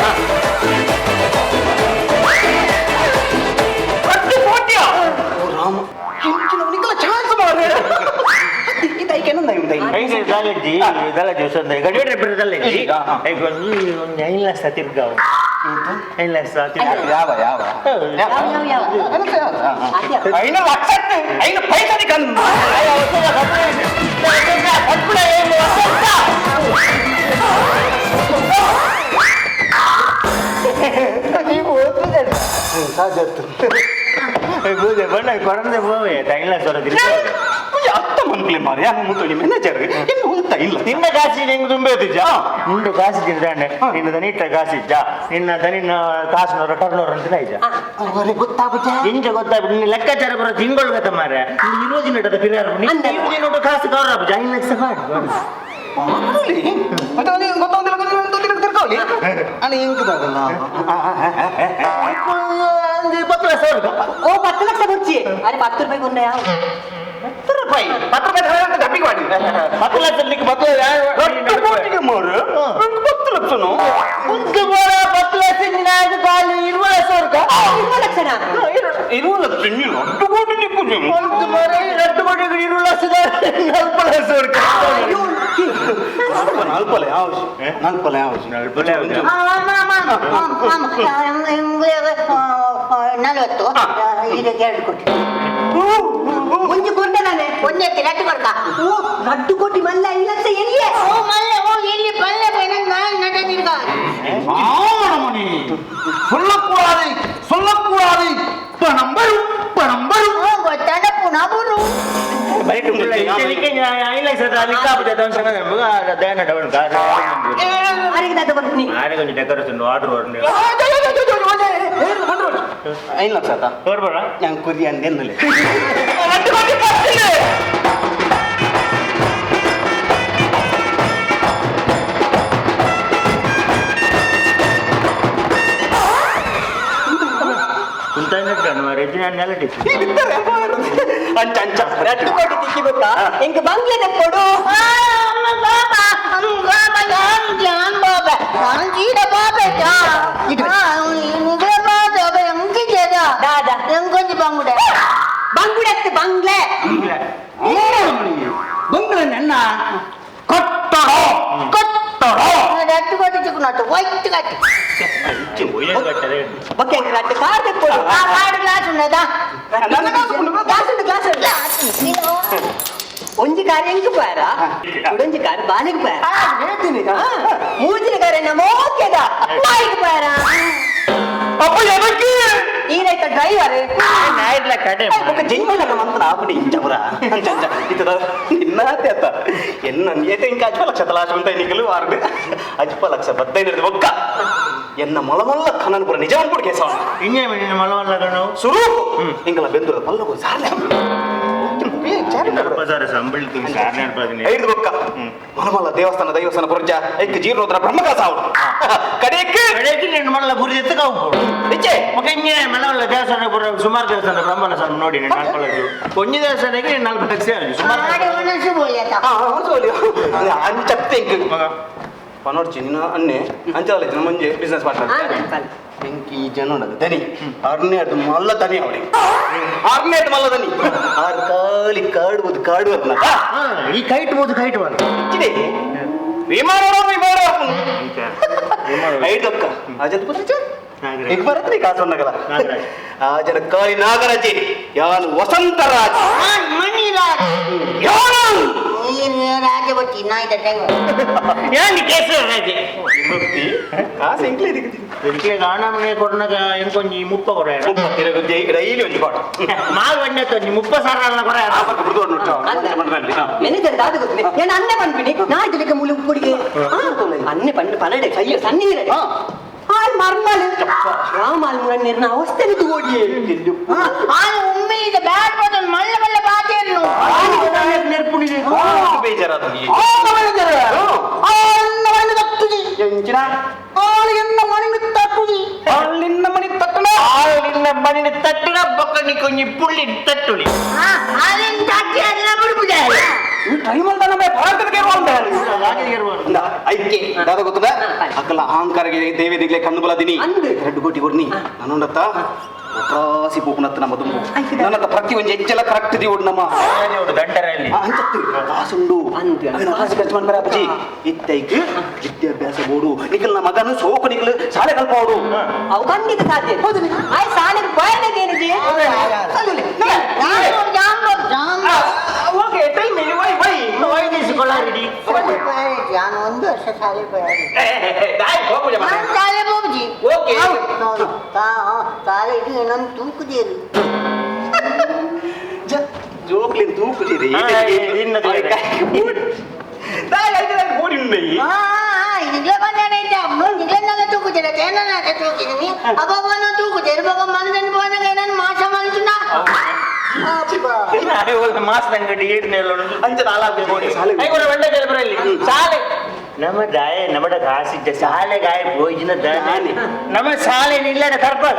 కట్టు పోట్యా ఓ రామ ఇంచిన నికల ఛాన్స్ మారే ಇದೈಕೇನಂದ ಇದೈ ಐದು ದಾಲಜ್ಜಿ ದಾಲಜ್ಜಿ ವಸಂತ ಗಡಿಯರ ಬಿಡದಲ್ಲಜ್ಜಿ ಈಗ ಒಂದು 5 ಲಕ್ಷ ತಿರ್ಗಾವು 5 ಲಕ್ಷ ಯಾವ ಐನ ಲಕ್ಷಕ್ಕೆ ಐನ ಪೈಸದಿ ಕಣ್ಣು ಬಣ್ಣ ಕೊಡಂದೆ ಹೋವೆ 5 ಲಕ್ಷ ಅತ್ತ ಮಂತ್ಲಿ ಮಾರಿ ನಾನು ಮುತ್ತಳಿ ಮ್ಯಾನೇಜರ್ ಇನ್ನು ಉಂಟ ಇಲ್ಲ ನಿನ್ನ ಕಾಸಿ ನಿಂಗೆ ತುಂಬೇದಿಜ್ಜ ನಿಂದು ಕಾಸು ತಿಂದಾಂಡೆ ನಿನ್ನ ದನಿಟ್ಟ ಕಾಸಿಜ್ಜ ನಿನ್ನ ದನಿನ ಕಾಸಿನವರ ಟರ್ನೋರ್ ಅಂತ ಇಜ್ಜ ಅವರಿಗೆ ಗೊತ್ತಾಗುತ್ತೆ ಇಂಚ ಗೊತ್ತಾಗ್ಬಿಟ್ಟು ನಿನ್ನ ಲೆಕ್ಕಾಚಾರ ಬರೋ ತಿಂಗಳು ಗತ ಮಾರೆ ಇರೋಜಿ ನಟದ ಪಿರಿಯಾರು ನಿನ್ನ ನೋಡು ಕಾಸು ಕವರ್ ಆಗ್ಬೋದು 5 ಲಕ್ಷ ಮಾಡಿ ತಿರ್ಕೋಲಿ ಅಲ್ಲಿ ಇಂಕದಾಗಲ್ಲ 10 ಲಕ್ಷ ಓ 10 ಲಕ್ಷ ಬುಚ್ಚಿ ಅರೆ 10 ರೂಪಾಯಿ ಕೊನ್ನ ಯಾವ 10 ರೂಪಾಯಿ ಡಬ್ಬಿಗೆ ಮಾಡಿ 10 ಲಕ್ಷ ನಿಕ್ಕೆ 10 ಕೋಟಿಗೆ ಮಾರು 10 ಲಕ್ಷನು ಒಂದು ಬೋರ 10 ಲಕ್ಷ ನಿನ್ನ ಅದು ಕಾಲು 20 ಲಕ್ಷ ವರ್ಗ 20 ಲಕ್ಷನಾ 20 ಲಕ್ಷ ನೀವು 10 ಕೋಟಿ ನಿಕ್ಕು ಒಂದು ಬೋರ 2 ಕೋಟಿ 20 ಲಕ್ಷದ 40 ಲಕ್ಷ ವರ್ಗ ನಾಲ್ಪಲೆ ಯಾವ ನಾಲ್ಪಲೆ ಯಾವ 40 ಇದಕ್ಕೆ 2 ಕೋಟಿ ಮುಂಜಿ ಕೊಂಡನೆ ಒಂದೇ ಲಟ್ಟು ಕೊಡ್ಕ ಓ 2 ಕೋಟಿ ಮಲ್ಲ 5 ಲಕ್ಷ ಎಲ್ಲಿಯೇ ಓ ಮಲ್ಲೆ ಓ ಎಲ್ಲಿ ಪಲ್ಲೆ ಬೇಡ ನಟ ತಿರ್ಗ ஆமணமணி சொல்லக்கூடாது பணம் வரும் ಗೊತ್ತಾಡ ಪುನಃ ಬರು ಬೈಟ್ ಉಳ್ಳ ಇದಕ್ಕೆ 5 ಲಕ್ಷ ಲಿಕ್ಕ ಆಗ್ಬಿಟ್ಟೆ ಅಂತ ಅನ್ಸಂಗ ದಯನ ಡೌನ್ ಕಾರ್ ಅರಿಗೆ ದಾದ ಬರ್ತೀನಿ ಆರೆ ಕೊಂಚ ಡೆಕೋರೇಷನ್ ಆರ್ಡರ್ ಹೊರನೆ 5 ಲಕ್ಷ ಆತ ಹೊರಬರ ഞാൻ കുരി ಅಂದೆನ್ನಲೆ ಅಂಚ 2 ಕೋಟಿ ತಿಕ್ಕಿ ಗೊತ್ತಾ ಇಂಕ ಬಂಗ್ಲೆ ಕೊಡು ಬಂಗುಡೆ ಬಂಗ್ಲೆ ಬಂಗ್ಲೆ ನನ್ನ ಕಟ್ಟಡ 2 ಕೋಟಿ ಚಿಕ್ಕನಟ್ಟು ವೈಟ್ ಕಟ್ಟಿ ಓಕೆ ರಟ್ಟು ಕಾರ್ ಕೊಡು ಆ ಕಾರ್ಡ್ ಗ್ಲಾಸ್ ఉన్నదా ಗ್ಲಾಸ್ ಒಂಜಿ ಕಾರ್ ಎಂಕ್ ಪಾರ ಒಂಜಿ ಕಾರ್ ಬಾಲಿಗೆ ಪಾರ ಹೇಳ್ತೀನಿ ಮೂಜಿನ ಕಾರ್ ನಮೋಕ್ಯದ ಬಾಯಿಗೆ ಪಾರ ಅಪ್ಪ ಎದಕ್ಕೆ ಈ ರೈತ ಡ್ರೈವರ್ ನಾಯಿಡ್ಲ ಕಡೆ ఒక జైమల మంతన ఆపడి ఇంచబరా అంచంచ ఇతర నిన్నతేత ఎన్న ఏతే ఇంకా 10 లక్ష తలాశ ఉంటాయి నికలు వారు 10 లక్ష 15 ఒక్క ఎన్న మొలమల్ల ఖననపుర నిజాంపుడు కేసవ ಇನ್ನೇ ನಿನ್ನ ಮಲವಲ್ಲ ಕಣೋ ಸುರು ಇಂಗಲ ಬೆಂದುರ ಪಲ್ಲವು ಸಾರ್ಲೆ ಸಂಬಳಿತೀನಿ ಸಾರನೇ ಅನ್ಪಾದಿನಿ ಐದು ಬೊಕ್ಕ ಮಲಮಲ್ಲ ದೇವಸ್ಥಾನ ಪುರ್ಜ ಐಕ್ ಜೀರ್ಣೋದ್ರ ಬ್ರಹ್ಮಕ ಸಾವು ಕಡೆಯಕ್ಕೆ ನಿನ್ನ ಮಲ್ಲ ಗುರಿ ಎತ್ತಕ ಹೋಗ್ಬೋದು ನಿಚ್ಚೆ ಮಗ ಹಿಂಗೆ ಮಲವಲ್ಲ ದೇವಸ್ಥಾನ ಬರೋ ಸುಮಾರು ದೇವಸ್ಥಾನ ಬ್ರಹ್ಮನ ಸಣ್ಣ ನೋಡಿ ನೀನು ನಾಲ್ಕು ಒಂಜಿ ದೇವಸ್ಥಾನಕ್ಕೆ 4 ಲಕ್ಷ ಸುಮಾರು ಆಡೆ ಒಂದೊಂದು ಬೋಲಿಯತ ಅಂಚತ್ತೆ ಮಗ ಪನೋಡ್ಚಿ ನೀನು ಅನ್ನೆ ಅಂಚಾಲ ಮುಂಜೆ ಬಿಸ್ನೆಸ್ ಮಾಡ್ತಾರೆ ಬೆಂಕಿ ಜನ ಉಂಟದು ದನಿ ಆರನೇ ಅದು ಮಲ್ಲ ದನಿ ಅವಳಿ ಆರನೇ ಅದು ಮಲ್ಲ ದನಿ ಆರು ಕಾಡು ಅಂತ ಈ ಕೈಟ್ ಬಂದು ಇದೆ ವಿಮಾನ ಐದಕ್ಕ ಅಜತ್ ಈಗ ಬರತ್ರಿ ಕಾಸೊಂಡಗಲ ಆ ಜನ ಕಾಳಿ ನಾಗರಾಜಿ ಯಾನು ವಸಂತರಾಜ ಮಣಿರಾಜ ಯಾನು ರಾಜವತಿ ನಾಯ್ದ ಏನು ಕೇಸರ ರಾಜೆ ಕಾಸು ಎಂಕ್ಲೆ ಇದಕ್ಕೆ ಗಾಣಮನೆ ಕೊಡನಾಗ ಎಂಕೊಂಜಿ ಮುಪ್ಪ ಕೊಡ ಡೈಲಿ ಒಂದು ಪಾಠ ಮಾಲ್ ಬಂಡೆ ಮುಪ್ಪ ಸಾರ ಕೊಡ ಮೆನಿಜರ್ ದಾದು ಗೊತ್ತಿದೆ ನಾನು ಅನ್ನೆ ಬಂದ್ಬಿಡಿ ನಾಯಿ ದಿನಕ್ಕೆ ಮುಳು ಉಪ್ಪುಡಿಗೆ ಅನ್ನೆ ಬಂದು ಪನಡೆ ಕೈಯ ಸಣ್ಣೀರಡೆ ಆಯ್ ಮರ್ಮಲ್ ರಾಮಾಲ್ ಮುರಣ್ಣಿರ್ನ ಅವಸ್ಥೆ ಓಡಿಯೇ ಆನು ಉಮ್ಮಿದ ಬ್ಯಾಟ್ ಬದಲ್ ಮಲ್ಲ ಮಲ್ಲ ಬಾತಿಯನ್ನು ನೆರ್ಪುಣಿದೆ ಬೇಜಾರಾದ ಎಂಚಿನ ಆಳಿನ ಮಣಿ ತಟ್ಟುದಿ ನಿನ್ನ ಮನೆ ತಟ್ಟಣ ನಿನ್ನ ಮಣ್ಣಿನ ತಟ್ಟಿನ ಬೊಕ್ಕನಿ ಕೊಂಜಿ ಪುಳ್ಳಿ ತಟ್ಟುಳಿ ಆಳಿನ ತಟ್ಟಿ ಅದನ್ನ ಬಿಡ್ಬಿಡ ಟೈಮಲ್ ನಮ್ಮ ಭಾರತಕ್ಕೆ ಐಕ್ಯ ದಾದ ಗೊತ್ತದ ಅಕ್ಕಲ ಅಹಂಕಾರಗೆ ದೇವಿ ದಿಗ್ಲೆ ಕಣ್ಣು ಬಲದಿನಿ 2 ಕೋಟಿ ಕೊಡ್ನಿ ನಾನೊಂಡತ್ತ ಪ್ರಾಸಿ ಪೋಪುನತ್ತ ನಮ್ಮ ದುಂಬು ನನ್ನತ್ತ ಪ್ರತಿ ಒಂದು ಹೆಜ್ಜೆಲ ಕರೆಕ್ಟ್ ದಿ ಓಡ್ ನಮ್ಮ ದಂಡರಲ್ಲಿ ಅಂಚತ್ತು ಕಾಸುಂಡು ಅದನ್ನ ಕಾಸು ಖರ್ಚು ಮಾಡ್ಬಾರ ಅಜ್ಜಿ ಇತ್ತೈಕ್ ವಿದ್ಯಾಭ್ಯಾಸ ಬೋಡು ನಿಖಲ್ನ ಮಗನು ಸೋಕು ನಿಖಲ್ ಶಾಲೆ ಕಲ್ಪೋಡು ಅವು ಖಂಡಿತ ಸಾಧ್ಯ ಹೌದು ಆಯ್ ಶಾಲೆಗೆ ಬಯಲಿಗೆ ಏನಿದೆ ಓಕೆ ಟೆಲ್ ಮೀ ವೈ ವೈದಿಸಿಕೊಳ್ಳಾರಿಡಿ ನಾನು 1 ವರ್ಷ ಶಾಲೆ ದಾಯ್ ಹೋಗುಜ ಮಗ ಶಾಲೆ ಹೋಗ್ಜಿ ಓಕೆ ಕಾಲೇಜು ಏನಂತ ತೂಕುದೇರಿ ಜೋಕ್ಲಿನ್ ತೂಕುದಿರಿ ದಾಯ್ ಐದರ ಗೋಡಿ ಉಂಡೈ ಈಗಲೇ ಬಂದೇನೆ ಈಗಲೇ ನಾನು ತೂಕುದೇರ ಏನನ್ನ ತೂಕಿದೀನಿ ಅಬ್ಬಬ್ಬನ ತೂಕುದೇರು ಬಾಬಾ ಮನದನ್ನು ಬಂದಾಗ ನಾನು ಮಾಸ ಮಾಡ್ತೀನಾ ಮಾಸ ಅಂಗಡಿ ಏಡ್ನೆಲ್ಲ ಅಂಚ ನಾಲ್ಕು ಗೋಡಿ ಶಾಲೆ ಬಂಡೆ ಕೆಲಬರಲ್ಲಿ ಶಾಲೆ ನಮ್ಮ ದಾಯ ನಮ್ಮಡ ಕಾಸಿದ್ದ ಶಾಲೆ ಗಾಯ ಭೋಜನ ದಾನೆ ನಮ್ಮ ಶಾಲೆ ನಿಲ್ಲದ ಕರ್ಪಾಗ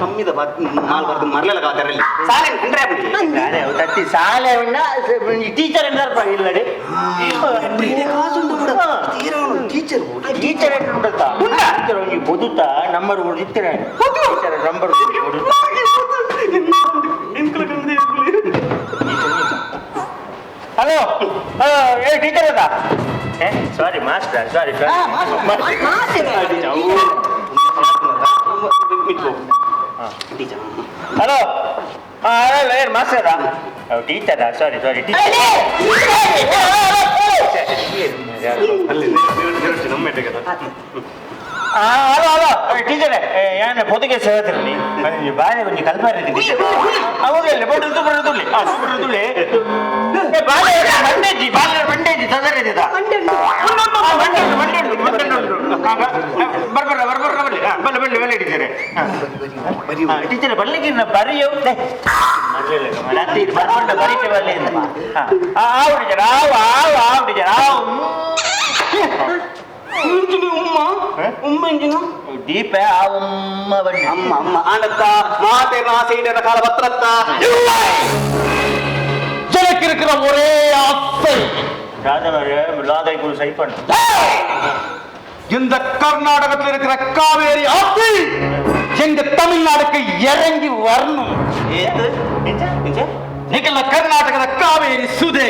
ಕಮ್ಮಿದ ಮಾಲ್ ಬರ್ದು ಮರಲೆಲ್ಲ ಕಾದರಲ್ಲಿ ಶಾಲೆ ಕಂಡ್ರೆ ಬಿಡಿ ತತ್ತಿ ಶಾಲೆ ಟೀಚರ್ ಕರ್ಪಾಗ ಇಲ್ಲಡೆ ಟೀಚರ್ ಟೀಚರ್ ಉಂಟಾ ಟೀಚರ್ ಒಂಜಿ ಬದುತ್ತಾ ನಂಬರ್ ಇತ್ತಿರ ಟೀಚರ್ ನಂಬರ್ ಹಲೋ ಏ ಟೀಚರ್ ಅದಾ ಸಾರಿ ಮಾಸ್ಟರ್ ಸಾರಿ ಹಲೋ ಏನು ಮಾಸ್ಟರ್ ಟೀಚರಾ ಸಾರಿ ಟೀಚರ್ ಹಲೋ ಟೀಚರೇ ಏನು పొద్దుకే ಸೇರ್ತೀನಿ ನೀವು ಬಾಳೆ ಕೊಂಚ ಕಲ್ಪಾರ ಅವರಲ್ಲಿ ಬಡ್ಡುಲಿ ಬಾಳೆ ಬಂಡೇಜಿ ತೊಂದರೆ ಬರ್ಬರ್ಲಿ ಟೀಚರೇ ಟೀಚರೇ ಬರ್ಲಿಕ್ಕೆ ಬರೆಯೋ ರಾತ್ರಿ ಬರ್ಕೊಂಡು ಬರೀತೆ ಬರಲಿ ಆವು ಟೀಚರ್ ಆವು ಟೀಚರ್ ಆವು ದೀಪ ಅಮ್ಮ ಬನ್ನಿ ಅಮ್ಮ ಆನತ್ತ ಮಾತೆ ನಾಸೈನ ಕಾಲ பத்திரத்த எனக்கு இருக்கிற ஒரே ஆசை ராதைக்குள் சை பண்ண இந்த கர்நாடகத்தில் இருக்கிற காவேரி ஆத்து எங்க தமிழ்நாடுக்கு இறங்கி வரணும் ಈಗಿನ ಕರ್ನಾಟಕದ ಕಾವೇರಿ ಸುದೆ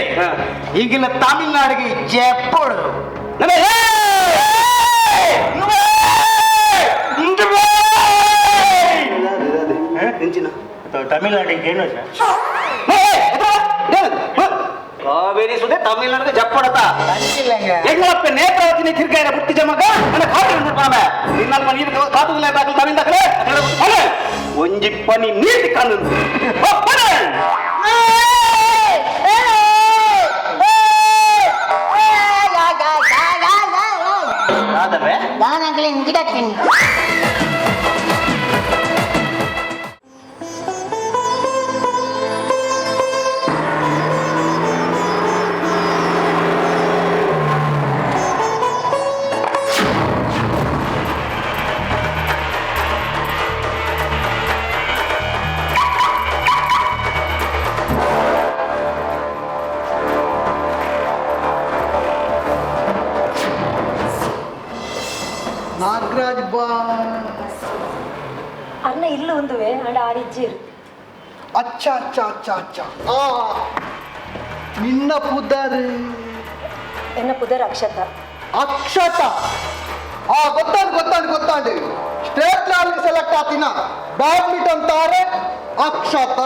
ಈಗಿನ ತಮಿಳ್ನಾಡಿಗೆ ಜಪ್ಪಡು ತಮಿಳ್ನಾಡಿಗೆ ಏನು ಕಾವೇರಿ ಸುದೆ ತಮಿಳ್ನಾಡಿಗೆ ಜಪ್ಪಡತ ಎಂಗಳಪ್ಪ ನೇತ್ರಾವತಿನ ತಿರ್ಗಾಯಿನ ಬುಟ್ಟಿ ಜಮಗ ನನ್ನ ಕಾವೇರಿ ನೋಡ್ತಾನೆ ಇನ್ನಲ್ಪ ನೀರು ಕಾತುಗಳ ದಾಖಲು ತಮಿಳ್ ದಾಖಲೆ ಒಂಜಿ ಪನಿ ನೀತಿ ಕಾನೂನು ನಾನಾಗಲೇ ಗಿಡ ತಿನ್ನಿ ನಾಗರಾಜ್ ಬಾ ಅನ್ನ ಇಲ್ಲ ಒಂದುವೆ ಅಂಡ ಆರಿಜ್ಜಿರು ಅಚ್ಚ ಅಚ್ಚ ಅಚ್ಚ ಅಚ್ಚ ಆ ನಿನ್ನ ಪುದರ್ ಎನ್ನ ಪುದರ್ ಅಕ್ಷತ ಅಕ್ಷತ ಆ ಗೊತ್ತಾಂಡು ಸ್ಟೇಟ್ ಲೆವೆಲ್ ಸೆಲೆಕ್ಟ್ ಆತಿನ ಬ್ಯಾಡ್ಮಿಂಟನ್ ತಾರೆ ಅಕ್ಷತ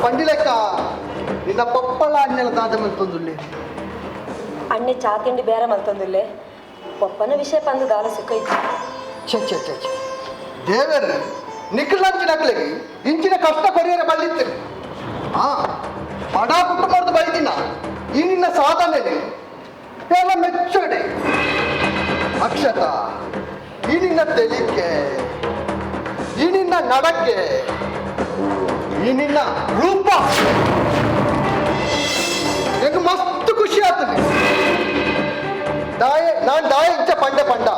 ಪಂಡಿಲೆಕ್ಕ ನಿನ್ನ ಪಪ್ಪಳ ಅನ್ನೆಲ್ಲ ದಾದ ಮಂತೊಂದುಲ್ಲೆ ಅಣ್ಣೆ ಚಾತಿಂಡಿ ಬೇರೆ ಮಲ್ತೊಂದುಲ್ಲೆ ಒಪ್ಪನ ವಿಷಯ ಪಂದು ದಾಲ ಸುಖ ಇತ್ತು ಛೆ ದೇವರು ನಿಖಿಲಂಚಿನಕ್ಲೆಗೆ ಇಂಚಿನ ಕಷ್ಟ ಪರಿಹಾರ ಬಳ್ಳಿತ್ತು ಬಡ ಕುಟುಂಬದ ಬೈದಿನ ಈ ನಿನ್ನ ಸಾಧನೆ ಎಲ್ಲ ಮೆಚ್ಚುಡೆ ಅಕ್ಷತ ಈ ನಿನ್ನ ತೆಲಿಕೆ ಈ ನಿನ್ನ ನಡಕೆ ಈ ನಿನ್ನ ರೂಪ எனக்கு ಮಸ್ತ್ ಖುಷಿ ಆಗ್ತದೆ ನಾನು ದಾಯ ಇಚ್ಛೆ ಪಂಡ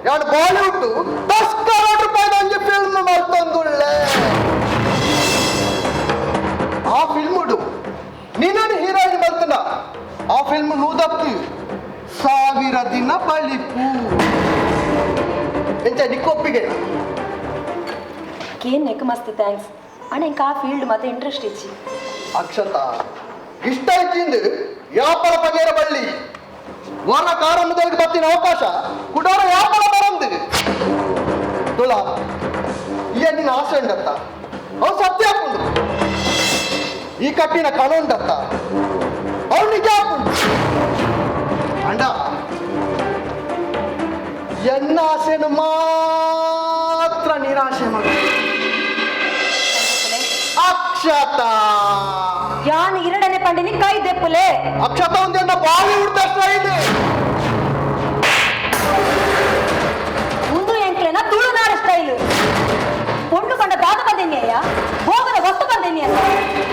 ನಾನು ಬಾಲಿವುಡ್ 10 ಕರೋड़ ರೂಪಾಯಿ ಒಂಜಿ ಫಿಲ್ಮ್ ಮಲ್ತೊಂದುಳ್ಳೆ ಆ ಫಿಲ್ಮ್ ನೀನು ಹೀರೋಯಿನ್ ಮಲ್ತನ ಆ ಫಿಲ್ಮ್ ನೂದಪ್ಪು 1000 ದಿನ ಬಳಿಪು ಎಂಚ ನಿಕ್ಕೊಪ್ಪಿಗೆ ಕೇನ್ ನೆಕ್ ಮಸ್ತ್ ಥ್ಯಾಂಕ್ಸ್ ಅಣ್ಣ ಇಂಕ ಆ ಫೀಲ್ಡ್ ಮತ್ತೆ ಇಂಟ್ರೆಸ್ಟ್ ಇಚ್ಚಿ ಅಕ್ಷತ ಇಷ್ಟ ಇಚ್ಚಿಂದು ವ್ಯಾಪಾರ ಪಗೇರ ಬಳ್ಳಿ ವಾರ ಕಾರ ಮೊದಲಿಗೆ ಬರ್ತಿನ ಅವಕಾಶ ಕುಡೋರ ವ್ಯಾಪಾರ ಬರಂದು ತುಲಾ ಈ ನಿನ್ನ ಆಸೆ ಉಂಡತ್ತ ಅವು ಸತ್ಯ ಹಾಕೊಂಡು ಈ ಕಟ್ಟಿನ ಕಣ ಉಂಡತ್ತ ಅವು ನಿಜ ಹಾಕೊಂಡು ಅಂಡ ಎನ್ನ ಆಸೆನು ಮಾತ್ರ ನಿರಾಶೆ ಮಾಡ ಅಕ್ಷತ ಯಾನ್ ಇರಡನೆ ಪಂಡಿನಿ ಕೈ ದೆಪ್ಪುಲೆ ಅಕ್ಷತ ಒಂದೆಂದ ಬಾಲಿವುಡ್ ಸ್ಟೈಲ್ ಮುಂದು ಎಂಕ್ಲೆನ ತುಳುನಾಡ ಸ್ಟೈಲ್ ಪೊಂಡು ಪಂಡ ದಾದ ಬಂದೇನಿಯ ಹೋಗದ ವಸ್ತು ಬಂದೇನಿಯ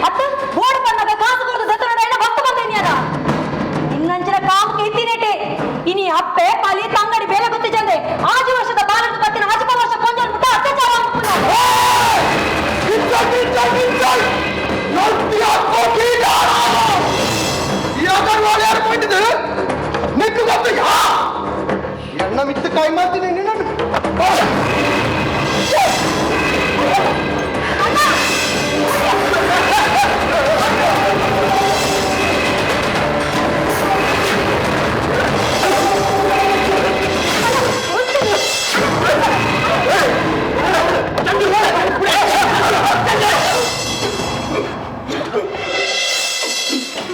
ಅತ್ತ ಬೋರ್ಡ್ ಪನ್ನಗ ಕಾಸು ಕೊಡದು ದತ್ತನಡ ವಸ್ತು ಬಂದೇನಿಯದ ಇನ್ನಂಚಿನ ಕಾಮಕ್ಕೆ ಇತ್ತಿನೇಟೆ ಇನಿ ಅಪ್ಪೆ ಪಾಲಿ ತಂಗಡಿ ಬೇಲೆ ಗೊತ್ತಿ ಜಂದೆ ಆಜು ವರ್ಷದ ಬಾಲದ ಪತ್ತಿನ ಆಜುಕ ವರ್ಷ ಕೊಂಜಲ್ ಮುಟ್ಟ ಅತ್ಯಾಚಾರ ಎಣ್ಣ ಮಿತ್ತು ಕೈ ಮಾಡ್ತೀನಿ ನಿನ್ನ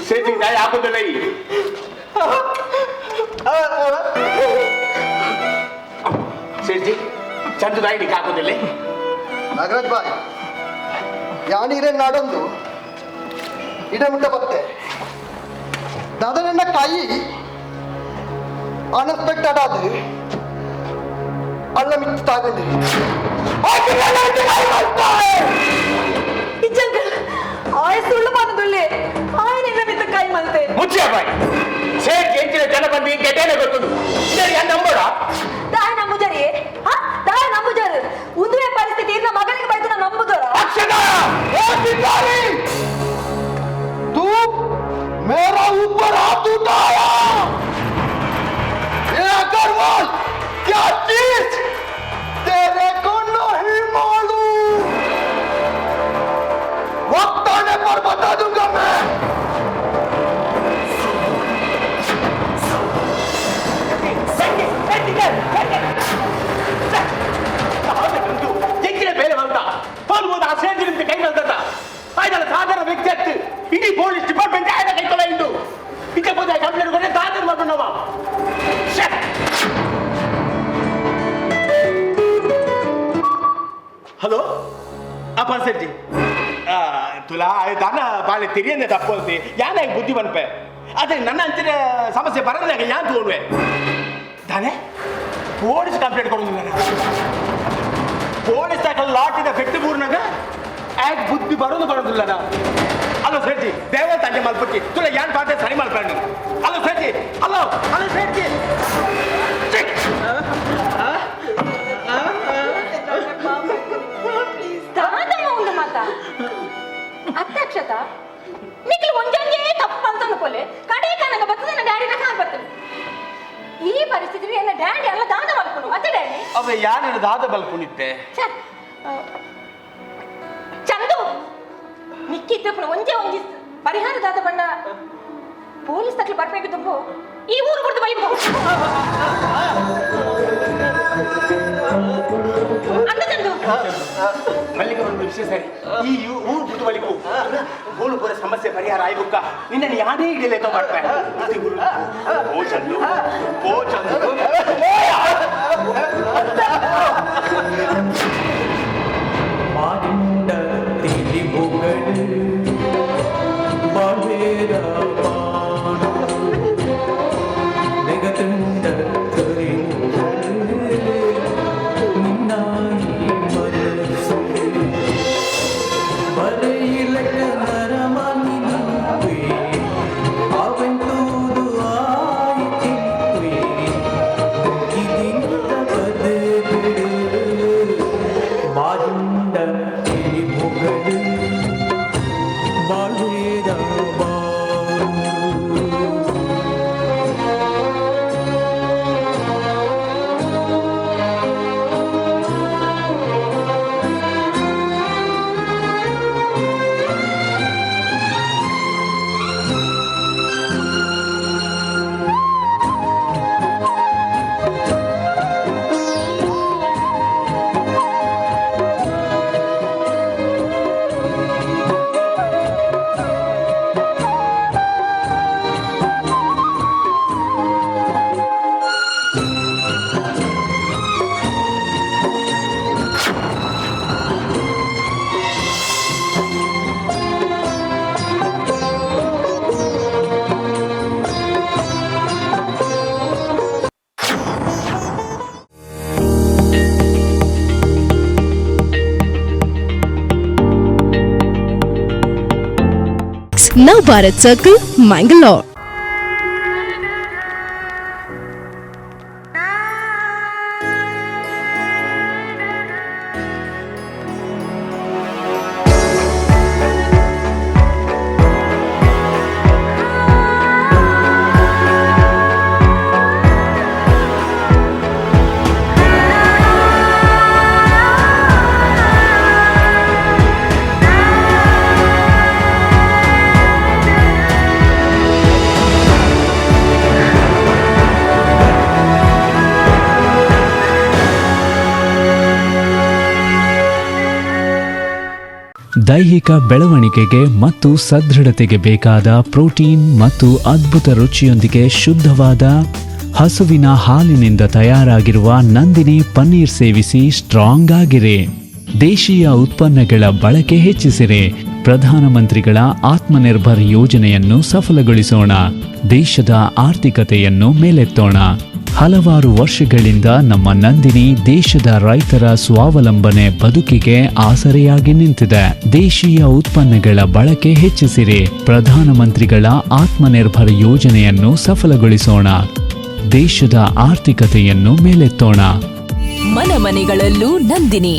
ಸೇತಿ ದಾಯ ಹಾಕೋದಿಲ್ಲ ಈ ಸೇರ್ಜಿ ಚಂದ ದಾಯಿ ನಿಕ್ಕೆ ಹಾಕೋದಿಲ್ಲ ನಾಗರಾಜ್ ಬಾಯ್ ಯಾನೀರೇ ನಾಡೊಂದು ಇಡ ಮುಟ್ಟ ಬತ್ತೆ ದಾದ ನನ್ನ ಕೈ ಅನ್ಎಕ್ಸ್ಪೆಕ್ಟೆಡ್ ಆದ ಅಲ್ಲ ಮಿತ್ತು ತಾಗಂಡಿ ಆಯ್ ಸುಳ್ಳು ಬಂದುಳ್ಳಿ ಆಯ್ ನಿನ್ನ ಮಿತ್ತ ಕೈ ಮಲ್ತೆ ಮುಚ್ಚಿಯ ಬಾಯ್ ಸೇರ್ಜಿ ಹೆಂಚಿನ ಜನ ಬಂದು ಕೆಟ್ಟೇನೆ ಗೊತ್ತದು ನಂಬೋಡ ದಾಯ ನಂಬುಜರಿ ದಾಯ ನಂಬುಜರು ಉದುವೆ ಪರಿಸ್ಥಿತಿ ಇನ್ನ ಮಗನಿಗೆ ಬೈತು ನಂಬುದರ तू मेरा ऊपर हाथ उठाया ये अग्रवाल क्या चीज तेरे को नहीं मालूम वक्त आने पर बता दूंगा मैं ಬೇರೆ ಬಂತ ಹೋಗ್ಬೋದು ಆ ಸೇರ್ಜಿನಿಂದ ಕೈ ಬಂದ ಆಯ್ತಲ್ಲ ಸಾಧಾರಣ ವ್ಯಕ್ತಿ ಹತ್ತು ಇಡೀ ಪೊಲೀಸ್ ಡಿಪಾರ್ಟ್ಮೆಂಟ್ ಆಯ್ದ ಕೈ ತೊಲೆ ಇಂದು ಇದಕ್ಕೆ ಬಂದ ಕಂಪ್ಲೇಂಟ್ ಕೊಟ್ಟೆ ಸಾಧಾರಣ ಮಾಡ್ಕೊಂಡು ನಾವು ಹಲೋ ಅಪ್ಪ ಸೇರ್ಜಿ ತುಲಾ ದಾನ ಬಾಳೆ ತಿರಿಯನ್ನೇ ತಪ್ಪೋಲ್ತಿ ಯಾನಾಗಿ ಬುದ್ಧಿ ಬನ್ಪೆ ಅದೇ ನನ್ನ ಅಂಚಿನ ಸಮಸ್ಯೆ ಬರದಾಗ ಯಾನ್ ತಗೊಂಡ್ವೆ ತಾನೇ ಪೊಲೀಸ್ ಕಂಪ್ಲೇಂಟ್ ಕೊಡೋದು ನಾನು ಪೊಲೀಸ್ ತಾಕಲ್ ಲಾಟಿದ ವ್ಯಕ್ತಿ ಪೂರ್ಣಗ ಆಯ್ತು ಬುದ್ಧಿ ಬರೋದು ಬರೋದಿಲ್ಲ ನಾ ಅಲೋ ಸೇರ್ಜಿ ದೇವ ತಂದೆ ಮಲ್ಪಕ್ಕಿ ತುಲ ಯಾನ್ ಪಾತೆ ಸರಿ ಮಲ್ಕೊಂಡು ಅಲೋ ಸೇರ್ಜಿ ಅಲೋ ಅಲೋ ಸೇರ್ಜಿ ಒಂದು ಮಾತ ಅಧ್ಯಕ್ಷತ ನಿಕ್ಲು ಒಂಜೊಂಜೇ ತಪ್ಪು ಅಂತ ಅನ್ಕೊಲೆ ಕಡೆ ಕನಗ ಬರ್ತದೆ ನನ್ನ ಗಾಡಿನ ಕಾಣ್ ಬರ್ತದೆ ಈ ಪರಿಸ್ಥಿತಿ ಎಲ್ಲ ಡ್ಯಾಡಿ ಎಲ್ಲ ದಾನ ಮಾಡ್ಕೊಂಡು ಮತ್ತೆ ಡ್ಯಾಡಿ ಅವ ಯಾನ ದಾದ ಬಲ್ಕೊಂಡಿತ್ತೆ ಚಂದು ನಿಕ್ಕಿದ್ದು ಒಂದೇ ಒಂಜಿ ಪರಿಹಾರದಾದ ಬಣ್ಣ ಪೊಲೀಸ್ ತಕ್ಲಿ ಬರ್ಬೇಕಿದ್ದು ಈ ಊರು ಬಿಡ್ದು ಬೈದು ಅಂದ ಚಂದು ಮಲ್ಲಿಗೆ ಒಂದು ವಿಷಯ ಸರಿ ಈ ಊರು ಬಿಟ್ಟು ಬಳಿಕು ಗೋಳು ಪೂರ ಸಮಸ್ಯೆ ಪರಿಹಾರ ಆಯ್ಬುಕ್ಕ ನಿನ್ನ ಯಾನೇ ಇಡೀ ಲೆಕ್ಕ ಮಾಡ್ತಾರೆ ಓ ಚಂದು ಓ ಚಂದು Navbharat Circle, Mangalore. ದೈಹಿಕ ಬೆಳವಣಿಗೆಗೆ ಮತ್ತು ಸದೃಢತೆಗೆ ಬೇಕಾದ ಪ್ರೋಟೀನ್ ಮತ್ತು ಅದ್ಭುತ ರುಚಿಯೊಂದಿಗೆ ಶುದ್ಧವಾದ ಹಸುವಿನ ಹಾಲಿನಿಂದ ತಯಾರಾಗಿರುವ ನಂದಿನಿ ಪನ್ನೀರ್ ಸೇವಿಸಿ ಸ್ಟ್ರಾಂಗ್ ಆಗಿರಿ. ದೇಶೀಯ ಉತ್ಪನ್ನಗಳ ಬಳಕೆ ಹೆಚ್ಚಿಸಿರಿ. ಪ್ರಧಾನಮಂತ್ರಿಗಳ ಆತ್ಮನಿರ್ಭರ್ ಯೋಜನೆಯನ್ನು ಸಫಲಗೊಳಿಸೋಣ. ದೇಶದ ಆರ್ಥಿಕತೆಯನ್ನು ಮೇಲೆತ್ತೋಣ. ಹಲವಾರು ವರ್ಷಗಳಿಂದ ನಮ್ಮ ನಂದಿನಿ ದೇಶದ ರೈತರ ಸ್ವಾವಲಂಬನೆ ಬದುಕಿಗೆ ಆಸರೆಯಾಗಿ ನಿಂತಿದೆ. ದೇಶೀಯ ಉತ್ಪನ್ನಗಳ ಬಳಕೆ ಹೆಚ್ಚಿಸಿರಿ. ಪ್ರಧಾನಮಂತ್ರಿಗಳ ಆತ್ಮನಿರ್ಭರ್ ಯೋಜನೆಯನ್ನು ಸಫಲಗೊಳಿಸೋಣ. ದೇಶದ ಆರ್ಥಿಕತೆಯನ್ನು ಮೇಲೆತ್ತೋಣ. ಮನೆ ಮನೆಗಳಲ್ಲೂ ನಂದಿನಿ.